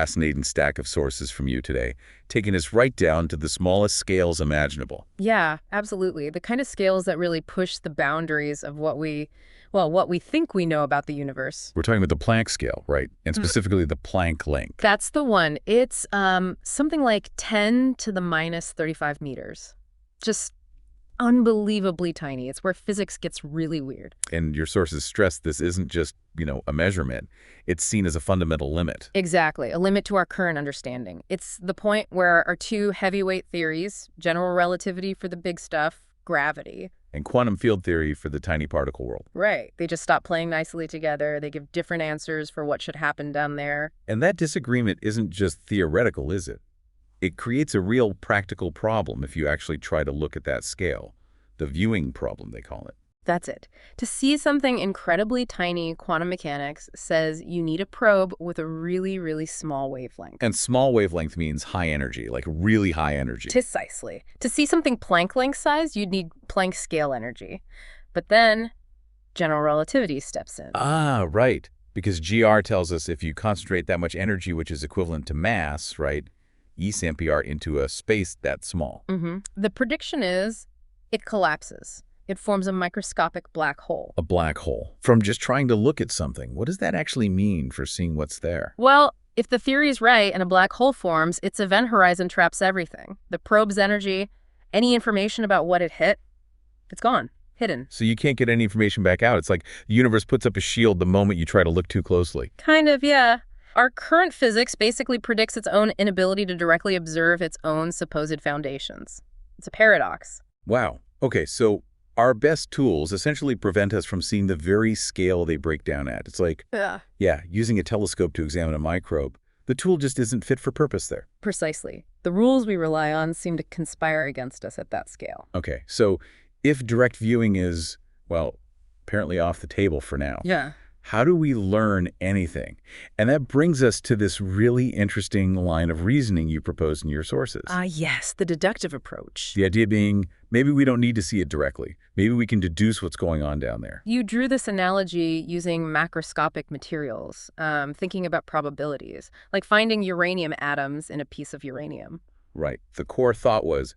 Fascinating stack of sources from you today, taking us right down to the smallest scales imaginable. Yeah, absolutely. The kind of scales that really push the boundaries of what we think we know about the universe. We're talking about the Planck scale, right? And specifically the Planck length. That's the one. It's something like 10 to the minus 35 meters. Just unbelievably tiny. It's where physics gets really weird. And your sources stress this isn't just, a measurement. It's seen as a fundamental limit. Exactly, a limit to our current understanding. It's the point where our two heavyweight theories, general relativity for the big stuff, gravity. And quantum field theory for the tiny particle world. Right. They just stop playing nicely together. They give different answers for what should happen down there. And that disagreement isn't just theoretical, is it? It creates a real practical problem if you actually try to look at that scale. The viewing problem, they call it. That's it. To see something incredibly tiny, quantum mechanics says you need a probe with a really, really small wavelength. And small wavelength means high energy, like really high energy. Precisely. To see something Planck length size, you'd need Planck scale energy. But then, general relativity steps in. Ah, right. Because GR tells us if you concentrate that much energy, which is equivalent to mass, right, e-cmpr into a space that small. The prediction is it collapses. It forms a microscopic black hole. A black hole. From just trying to look at something, what does that actually mean for seeing what's there? Well, if the theory is right and a black hole forms, its event horizon traps everything. The probe's energy, any information about what it hit, it's gone, hidden. So you can't get any information back out. It's like the universe puts up a shield the moment you try to look too closely. Kind of, yeah. Our current physics basically predicts its own inability to directly observe its own supposed foundations. It's a paradox. Wow. Okay, so our best tools essentially prevent us from seeing the very scale they break down at. It's like, using a telescope to examine a microbe. The tool just isn't fit for purpose there. Precisely. The rules we rely on seem to conspire against us at that scale. Okay, so if direct viewing is, well, apparently off the table for now. Yeah. How do we learn anything? And that brings us to this really interesting line of reasoning you propose in your sources. Yes, the deductive approach. The idea being, maybe we don't need to see it directly. Maybe we can deduce what's going on down there. You drew this analogy using macroscopic materials, thinking about probabilities, like finding uranium atoms in a piece of uranium. Right. The core thought was,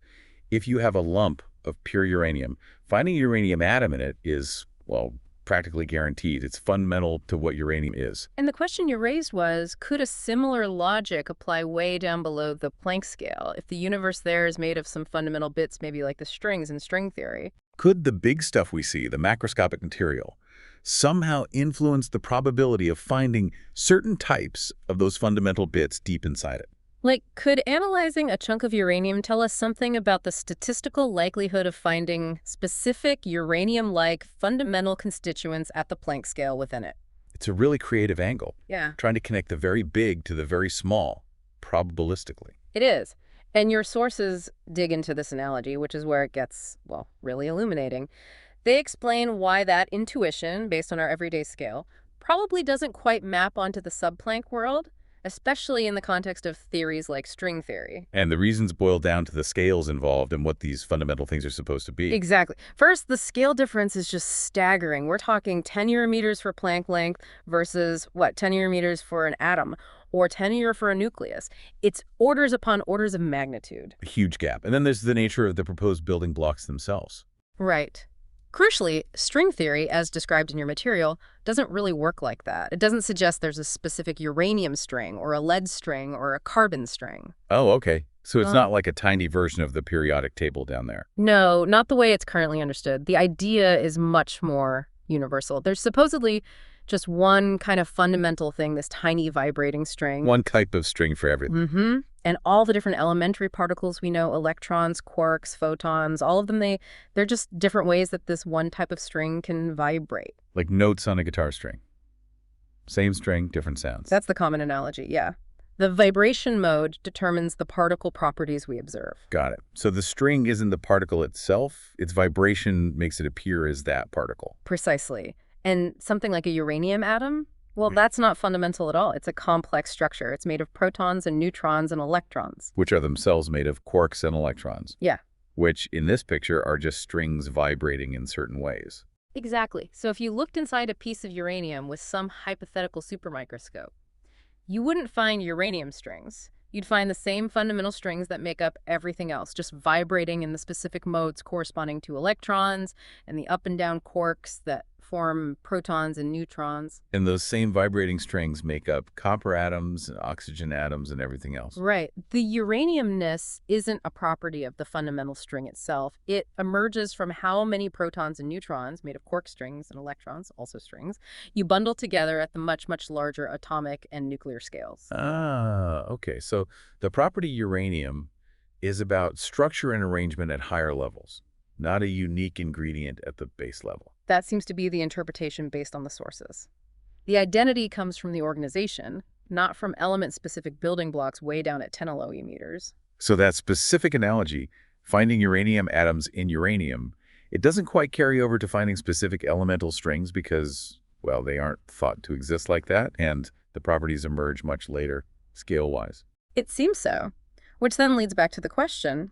if you have a lump of pure uranium, finding a uranium atom in it is, well, practically guaranteed. It's fundamental to what uranium is. And the question you raised was, could a similar logic apply way down below the Planck scale if the universe there is made of some fundamental bits, maybe like the strings in string theory? Could the big stuff we see, the macroscopic material, somehow influence the probability of finding certain types of those fundamental bits deep inside it? Like, could analyzing a chunk of uranium tell us something about the statistical likelihood of finding specific uranium-like fundamental constituents at the Planck scale within it? It's a really creative angle. Yeah. Trying to connect the very big to the very small, probabilistically. It is. And your sources dig into this analogy, which is where it gets, well, really illuminating. They explain why that intuition, based on our everyday scale, probably doesn't quite map onto the sub-Planck world, especially in the context of theories like string theory. And the reasons boil down to the scales involved and what these fundamental things are supposed to be. Exactly. First, the scale difference is just staggering. We're talking 10 eurometers for Planck length versus, 10 eurometers for an atom, or 10 euro for a nucleus. It's orders upon orders of magnitude. A huge gap. And then there's the nature of the proposed building blocks themselves. Right. Crucially, string theory, as described in your material, doesn't really work like that. It doesn't suggest there's a specific uranium string or a lead string or a carbon string. Oh, okay. So it's not like a tiny version of the periodic table down there. No, not the way it's currently understood. The idea is much more universal. There's supposedly just one kind of fundamental thing, this tiny vibrating string. One type of string for everything. And all the different elementary particles we know, electrons, quarks, photons, all of them, they're just different ways that this one type of string can vibrate. Like notes on a guitar string. Same string, different sounds. That's the common analogy, yeah. The vibration mode determines the particle properties we observe. Got it. So the string isn't the particle itself. Its vibration makes it appear as that particle. Precisely. And something like a uranium atom, well, that's not fundamental at all. It's a complex structure. It's made of protons and neutrons and electrons. Which are themselves made of quarks and electrons. Yeah. Which, in this picture, are just strings vibrating in certain ways. Exactly. So if you looked inside a piece of uranium with some hypothetical supermicroscope, You wouldn't find uranium strings. You'd find the same fundamental strings that make up everything else, just vibrating in the specific modes corresponding to electrons and the up and down quarks that form protons and neutrons. And those same vibrating strings make up copper atoms, and oxygen atoms, and everything else. Right. The uraniumness isn't a property of the fundamental string itself. It emerges from how many protons and neutrons, made of quark strings and electrons, also strings, you bundle together at the much, much larger atomic and nuclear scales. Ah, okay. So the property uranium is about structure and arrangement at higher levels, not a unique ingredient at the base level. That seems to be the interpretation based on the sources. The identity comes from the organization, not from element-specific building blocks way down at 10 LOE meters. So that specific analogy, finding uranium atoms in uranium, it doesn't quite carry over to finding specific elemental strings because, well, they aren't thought to exist like that, and the properties emerge much later, scale-wise. It seems so, which then leads back to the question,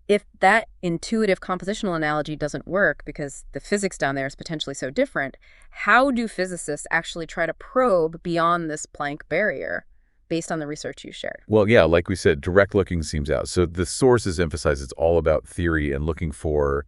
if that intuitive compositional analogy doesn't work because the physics down there is potentially so different, how do physicists actually try to probe beyond this Planck barrier based on the research you shared? Well, yeah, like we said, direct looking seems out. So the sources emphasize it's all about theory and looking for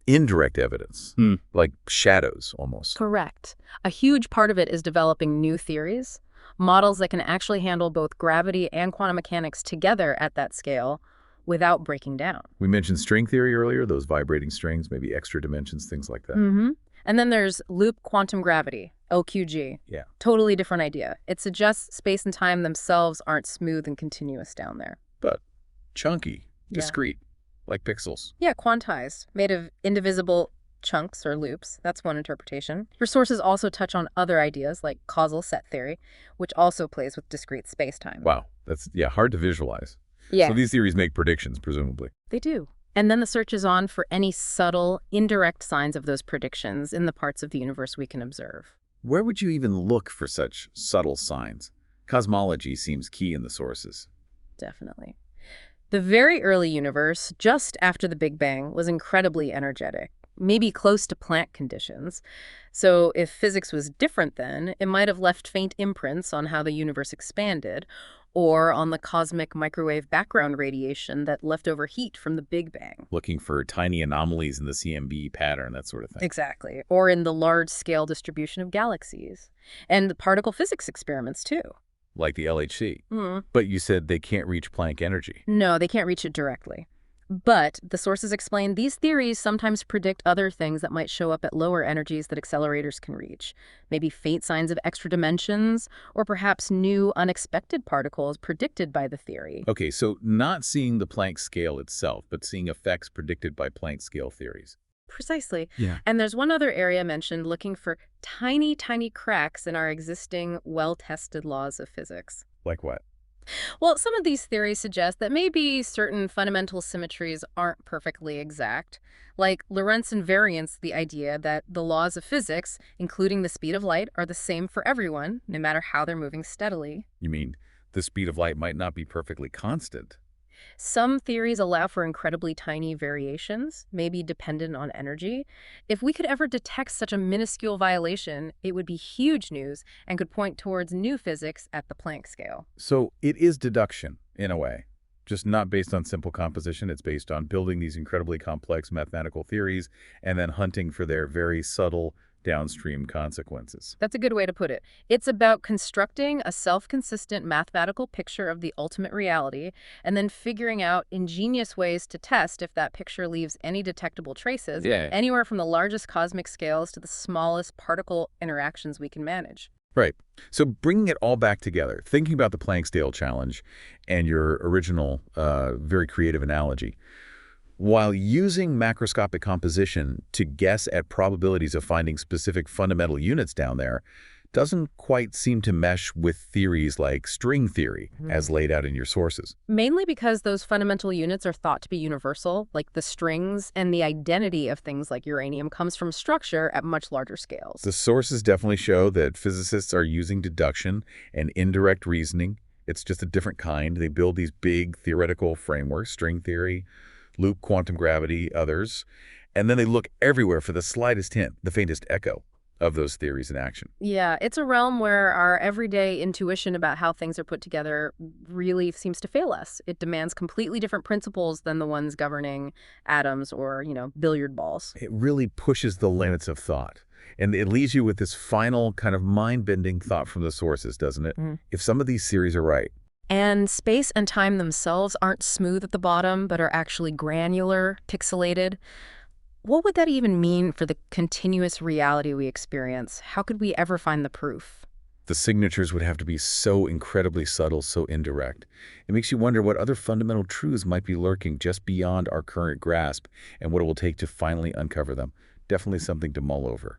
indirect evidence, like shadows almost. Correct. A huge part of it is developing new theories, models that can actually handle both gravity and quantum mechanics together at that scale without breaking down. We mentioned string theory earlier, those vibrating strings, maybe extra dimensions, things like that. And then there's loop quantum gravity, LQG. Yeah. Totally different idea. It suggests space and time themselves aren't smooth and continuous down there. But chunky, discrete, like pixels. Yeah, quantized, made of indivisible chunks or loops. That's one interpretation. Your sources also touch on other ideas like causal set theory, which also plays with discrete space-time. Wow, that's hard to visualize. Yeah. So these theories make predictions, presumably. They do. And then the search is on for any subtle, indirect signs of those predictions in the parts of the universe we can observe. Where would you even look for such subtle signs? Cosmology seems key in the sources. Definitely. The very early universe, just after the Big Bang, was incredibly energetic, maybe close to Planck conditions. So if physics was different then, it might have left faint imprints on how the universe expanded, or on the cosmic microwave background radiation that left over heat from the Big Bang. Looking for tiny anomalies in the CMB pattern, that sort of thing. Exactly. Or in the large-scale distribution of galaxies. And the particle physics experiments, too. Like the LHC. But you said they can't reach Planck energy. No, they can't reach it directly. But the sources explain these theories sometimes predict other things that might show up at lower energies that accelerators can reach. Maybe faint signs of extra dimensions, or perhaps new unexpected particles predicted by the theory. Okay, so not seeing the Planck scale itself, but seeing effects predicted by Planck scale theories. Precisely. Yeah. And there's one other area mentioned, looking for tiny, tiny cracks in our existing, well-tested laws of physics. Like what? Well, some of these theories suggest that maybe certain fundamental symmetries aren't perfectly exact. Like Lorentz invariance, the idea that the laws of physics, including the speed of light, are the same for everyone, no matter how they're moving steadily. You mean the speed of light might not be perfectly constant? Some theories allow for incredibly tiny variations, maybe dependent on energy. If we could ever detect such a minuscule violation, it would be huge news and could point towards new physics at the Planck scale. So it is deduction, in a way. Just not based on simple composition. It's based on building these incredibly complex mathematical theories and then hunting for their very subtle downstream consequences. That's a good way to put it. It's about constructing a self-consistent mathematical picture of the ultimate reality and then figuring out ingenious ways to test if that picture leaves any detectable traces, anywhere from the largest cosmic scales to the smallest particle interactions we can manage. Right. So bringing it all back together, thinking about the Planck scale challenge and your original very creative analogy, while using macroscopic composition to guess at probabilities of finding specific fundamental units down there doesn't quite seem to mesh with theories like string theory as laid out in your sources. Mainly because those fundamental units are thought to be universal, like the strings, and the identity of things like uranium comes from structure at much larger scales. The sources definitely show that physicists are using deduction and indirect reasoning. It's just a different kind. They build these big theoretical frameworks, string theory, loop quantum gravity, others, and then they look everywhere for the slightest hint, the faintest echo of those theories in action. Yeah, it's a realm where our everyday intuition about how things are put together really seems to fail us. It demands completely different principles than the ones governing atoms or, billiard balls. It really pushes the limits of thought. And it leaves you with this final kind of mind-bending thought from the sources, doesn't it? Mm. If some of these theories are right, And space and time themselves aren't smooth at the bottom, but are actually granular, pixelated. What would that even mean for the continuous reality we experience? How could we ever find the proof? the signatures would have to be so incredibly subtle, so indirect. It makes you wonder what other fundamental truths might be lurking just beyond our current grasp and what it will take to finally uncover them. Definitely something to mull over.